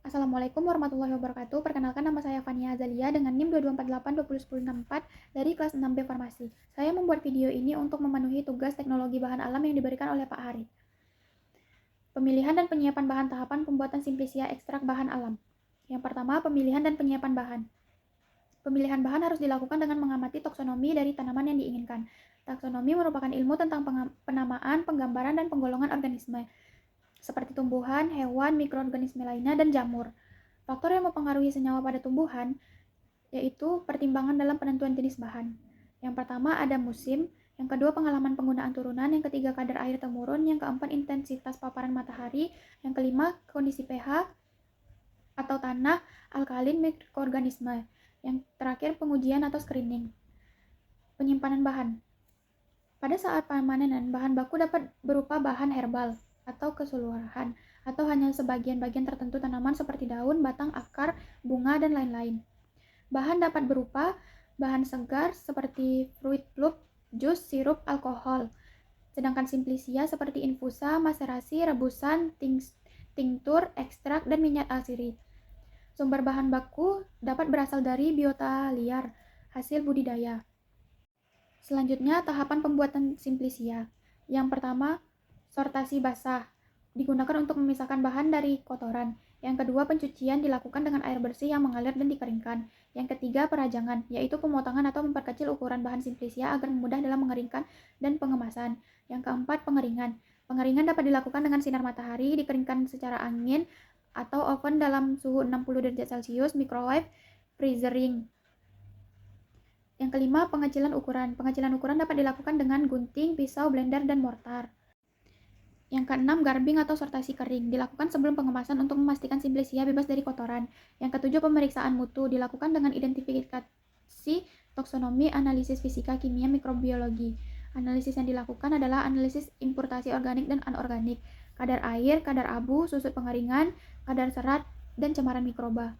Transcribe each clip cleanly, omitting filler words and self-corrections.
Assalamualaikum warahmatullahi wabarakatuh. Perkenalkan, nama saya Fania Azalia dengan NIM 2248 dari kelas 6B Farmasi. Saya membuat video ini untuk memenuhi tugas teknologi bahan alam yang diberikan oleh Pak Hari. Pemilihan dan penyiapan bahan, tahapan pembuatan simplisia ekstrak bahan alam. Yang pertama, pemilihan dan penyiapan bahan. Pemilihan bahan harus dilakukan dengan mengamati taksonomi dari tanaman yang diinginkan. Taksonomi merupakan ilmu tentang penamaan, penggambaran, dan penggolongan organisme, seperti tumbuhan, hewan, mikroorganisme lainnya, dan jamur. Faktor yang mempengaruhi senyawa pada tumbuhan yaitu pertimbangan dalam penentuan jenis bahan. Yang pertama ada musim, yang kedua pengalaman penggunaan turunan, yang ketiga kadar air temurun, yang keempat intensitas paparan matahari, yang kelima kondisi pH atau tanah, alkalin, mikroorganisme, yang terakhir pengujian atau screening. Penyimpanan bahan. Pada saat pemanenan, bahan baku dapat berupa bahan herbal atau keseluruhan, atau hanya sebagian-bagian tertentu tanaman seperti daun, batang, akar, bunga, dan lain-lain. Bahan dapat berupa bahan segar seperti fruit pulp, jus, sirup, alkohol. Sedangkan simplisia seperti infusa, maserasi, rebusan, tinktur, ekstrak, dan minyak asiri. Sumber bahan baku dapat berasal dari biota liar, hasil budidaya. Selanjutnya, tahapan pembuatan simplisia. Yang pertama, sortasi basah. Digunakan untuk memisahkan bahan dari kotoran. Yang kedua, pencucian dilakukan dengan air bersih yang mengalir dan dikeringkan. Yang ketiga, perajangan, yaitu pemotongan atau memperkecil ukuran bahan simplisia agar mudah dalam mengeringkan dan pengemasan. Yang keempat, pengeringan. Pengeringan dapat dilakukan dengan sinar matahari, dikeringkan secara angin, atau oven dalam suhu 60 derajat Celcius, microwave, freezing. Yang kelima, pengecilan ukuran. Pengecilan ukuran dapat dilakukan dengan gunting, pisau, blender, dan mortar. Yang keenam, garbing atau sortasi kering. Dilakukan sebelum pengemasan untuk memastikan simplisia bebas dari kotoran. Yang ketujuh, pemeriksaan mutu. Dilakukan dengan identifikasi taksonomi, analisis fisika, kimia, mikrobiologi. Analisis yang dilakukan adalah analisis impurtasi organik dan anorganik, kadar air, kadar abu, susut pengeringan, kadar serat, dan cemaran mikroba.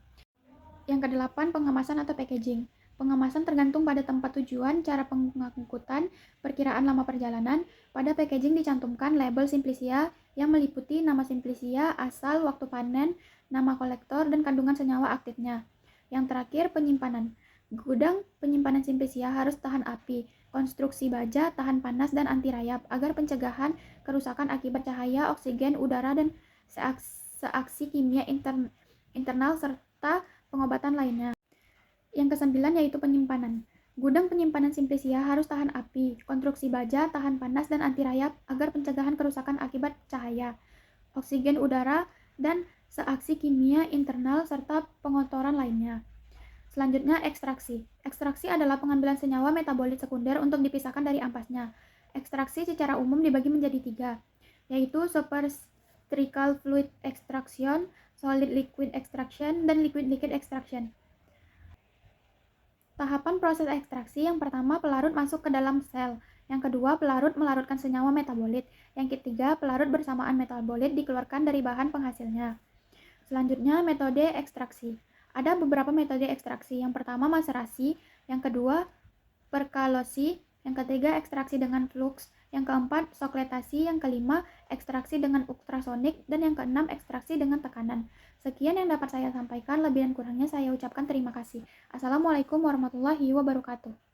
Yang kedelapan, pengemasan atau packaging. Pengemasan tergantung pada tempat tujuan, cara pengangkutan, perkiraan lama perjalanan. Pada packaging dicantumkan label simplisia yang meliputi nama simplisia, asal, waktu panen, nama kolektor, dan kandungan senyawa aktifnya. Yang terakhir, penyimpanan. Gudang penyimpanan simplisia harus tahan api, konstruksi baja, tahan panas, dan anti rayap agar pencegahan kerusakan akibat cahaya, oksigen, udara, dan seaksi kimia internal serta pengobatan lainnya. Yang kesembilan yaitu penyimpanan. Gudang penyimpanan simplisia harus tahan api, konstruksi baja, tahan panas, dan anti rayap agar pencegahan kerusakan akibat cahaya, oksigen, udara, dan seaksi kimia internal serta pengotoran lainnya. Selanjutnya, ekstraksi. Ekstraksi adalah pengambilan senyawa metabolit sekunder untuk dipisahkan dari ampasnya. Ekstraksi secara umum dibagi menjadi tiga, yaitu supercritical fluid extraction, solid liquid extraction, dan liquid liquid extraction. Tahapan proses ekstraksi: yang pertama, pelarut masuk ke dalam sel. Yang kedua, pelarut melarutkan senyawa metabolit. Yang ketiga, pelarut bersamaan metabolit dikeluarkan dari bahan penghasilnya. Selanjutnya, metode ekstraksi. Ada beberapa metode ekstraksi. Yang pertama, maserasi. Yang kedua, perkalosi. Yang ketiga, ekstraksi dengan flux. Yang keempat, sokletasi. Yang kelima, ekstraksi dengan ultrasonik. Dan yang keenam, ekstraksi dengan tekanan. Sekian yang dapat saya sampaikan, lebih dan kurangnya saya ucapkan terima kasih. Assalamualaikum warahmatullahi wabarakatuh.